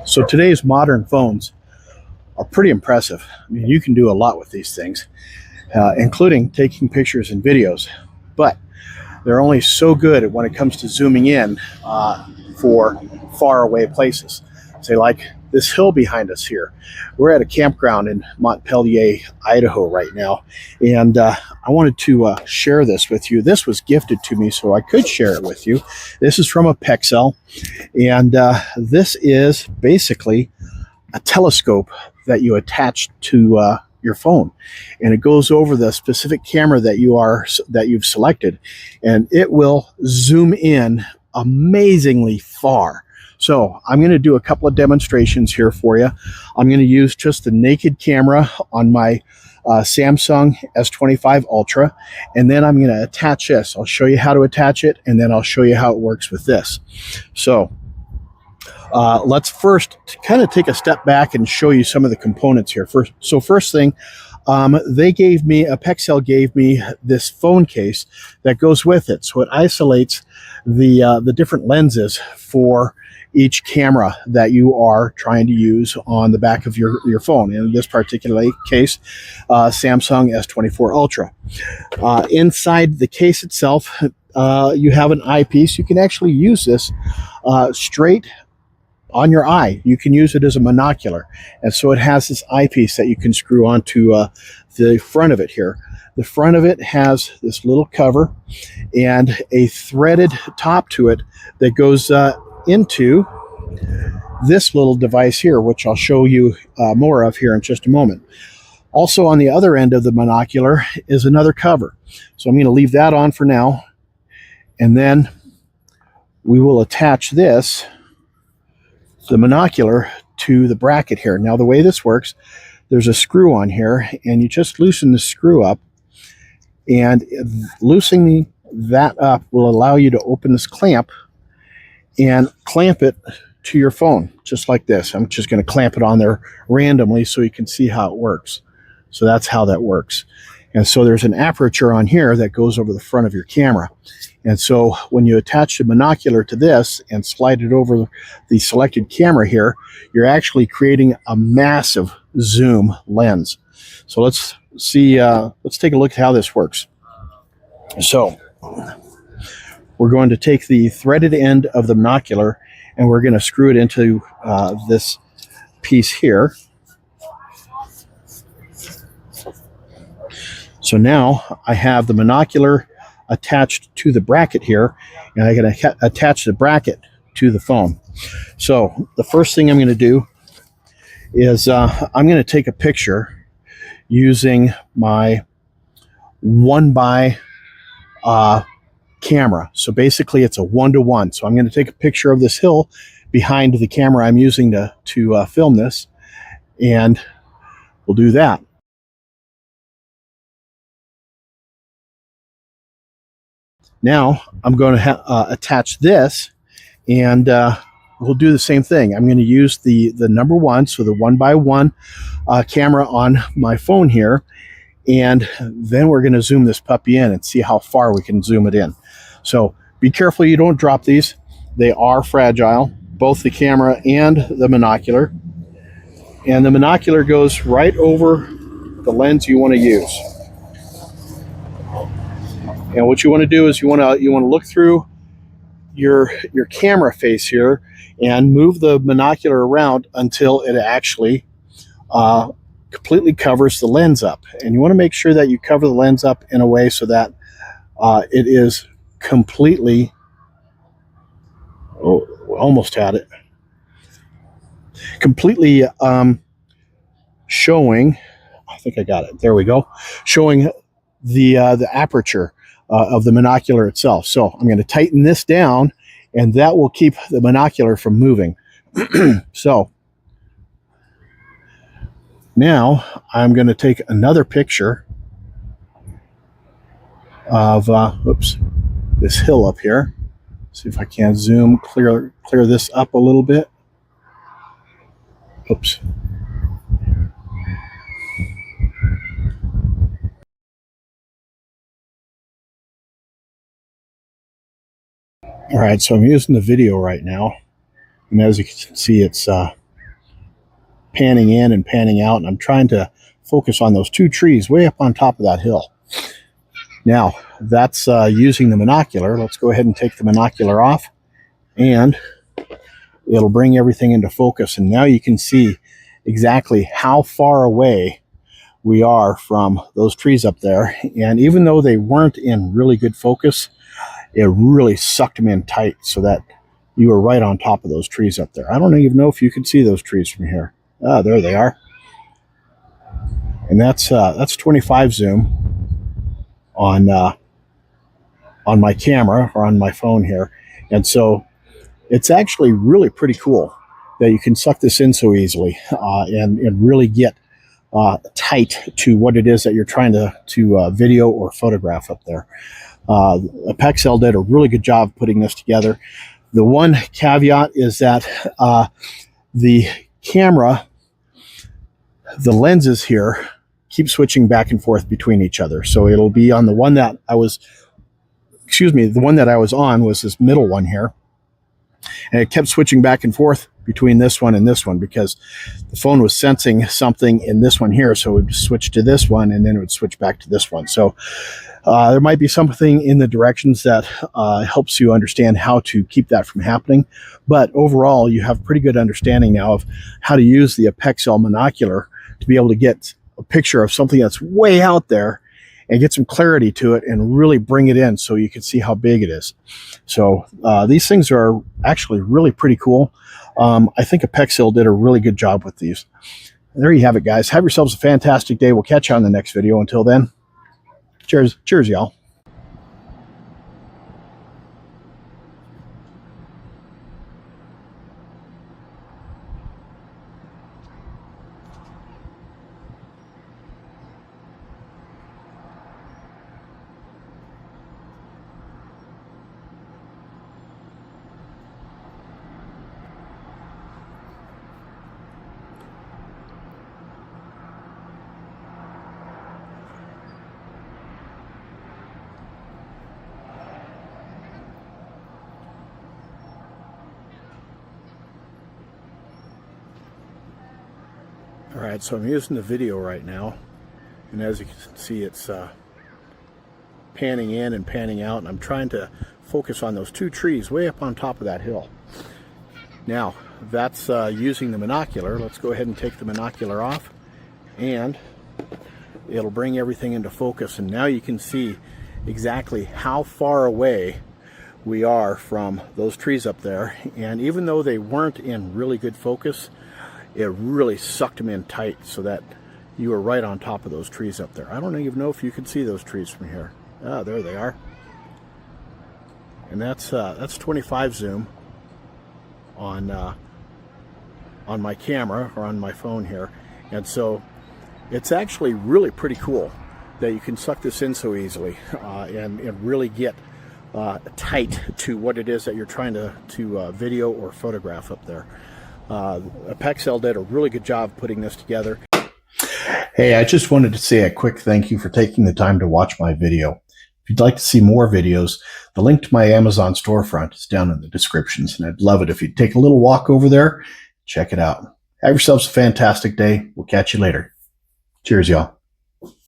So today's modern phones are pretty impressive. I mean, you can do a lot with these things, including taking pictures and videos, but they're only so good at when it comes to zooming in for far away places. Say like this hill behind us here. We're at a campground in Montpelier, Idaho right now, and I wanted to share this with you. This was gifted to me so I could share it with you. This is from APEXEL, and this is basically a telescope that you attach to your phone, and it goes over the specific camera that you've selected, and it will zoom in amazingly far. So I'm going to do a couple of demonstrations here for you. I'm going to use just the naked camera on my Samsung S25 Ultra, and then I'm going to attach this. I'll show you how to attach it, and then I'll show you how it works with this. So let's first kind of take a step back and show you some of the components here. First thing, APEXEL gave me this phone case that goes with it. So it isolates the different lenses for each camera that you are trying to use on the back of your phone. In this particular case, Samsung S24 Ultra. Inside the case itself, you have an eyepiece. You can actually use this straight on your eye. You can use it as a monocular, and so it has this eyepiece that you can screw onto the front of it here. The front of it has this little cover and a threaded top to it that goes into this little device here, which I'll show you more of here in just a moment. Also on the other end of the monocular is another cover, so I'm going to leave that on for now, and then we will attach the monocular to the bracket here. Now the way this works, there's a screw on here, and you just loosen the screw up, and loosening that up will allow you to open this clamp and clamp it to your phone, just like this. I'm just going to clamp it on there randomly so you can see how it works. So that's how that works. And so there's an aperture on here that goes over the front of your camera. And so when you attach the monocular to this and slide it over the selected camera here, you're actually creating a massive zoom lens. So let's see, let's take a look at how this works. So we're going to take the threaded end of the monocular and we're going to screw it into this piece here. So now I have the monocular attached to the bracket here, and I'm going to attach the bracket to the phone. So the first thing I'm going to do is I'm going to take a picture using my 1x camera. So basically it's a 1-to-1. So I'm going to take a picture of this hill behind the camera I'm using to film this, and we'll do that. Now I'm going to attach this, and we'll do the same thing. I'm going to use the number 1, so the 1x1 camera on my phone here, and then we're going to zoom this puppy in and see how far we can zoom it in. So be careful you don't drop these. They are fragile, both the camera and the monocular. And the monocular goes right over the lens you want to use. And what you want to do is you want to look through your camera face here and move the monocular around until it actually completely covers the lens up. And you want to make sure that you cover the lens up in a way so that it is completely, oh, almost had it, completely showing, I think I got it, there we go, showing the aperture of the monocular itself. So I'm going to tighten this down, and that will keep the monocular from moving. So now I'm going to take another picture of this hill up here. See if I can zoom, clear this up a little bit. Oops. All right, so I'm using the video right now, and as you can see, it's panning in and panning out, and I'm trying to focus on those two trees way up on top of that hill. Now, that's using the monocular. Let's go ahead and take the monocular off, and it'll bring everything into focus. And now you can see exactly how far away we are from those trees up there. And even though they weren't in really good focus, it really sucked them in tight so that you were right on top of those trees up there. I don't even know if you can see those trees from here. Ah, there they are. And that's 25 zoom on my camera or on my phone here. And so it's actually really pretty cool that you can suck this in so easily and really get tight to what it is that you're trying to video or photograph up there. APEXEL did a really good job putting this together. The one caveat is that the camera, the lenses here keep switching back and forth between each other. So it'll be on the one that I was, the one that I was on was this middle one here. And it kept switching back and forth between this one and this one because the phone was sensing something in this one here. So it would switch to this one and then it would switch back to this one. So there might be something in the directions that helps you understand how to keep that from happening. But overall, you have pretty good understanding now of how to use the APEXEL monocular to be able to get a picture of something that's way out there and get some clarity to it and really bring it in so you can see how big it is. So these things are actually really pretty cool. I think APEXEL did a really good job with these. There you have it, guys. Have yourselves a fantastic day. We'll catch you on the next video. Until then, cheers, y'all. All right, so I'm using the video right now, and as you can see, it's panning in and panning out, and I'm trying to focus on those two trees way up on top of that hill. Now, that's using the monocular. Let's go ahead and take the monocular off, and it'll bring everything into focus. And now you can see exactly how far away we are from those trees up there. And even though they weren't in really good focus, it really sucked them in tight so that you were right on top of those trees up there. I don't even know if you can see those trees from here. Ah, there they are. And that's 25 zoom on my camera or on my phone here. And so it's actually really pretty cool that you can suck this in so easily and really get tight to what it is that you're trying to video or photograph up there. APEXEL did a really good job putting this together. Hey, I just wanted to say a quick thank you for taking the time to watch my video. If you'd like to see more videos, the link to my Amazon storefront is down in the descriptions, and I'd love it if you'd take a little walk over there, check it out. Have yourselves a fantastic day. We'll catch you later. Cheers, y'all.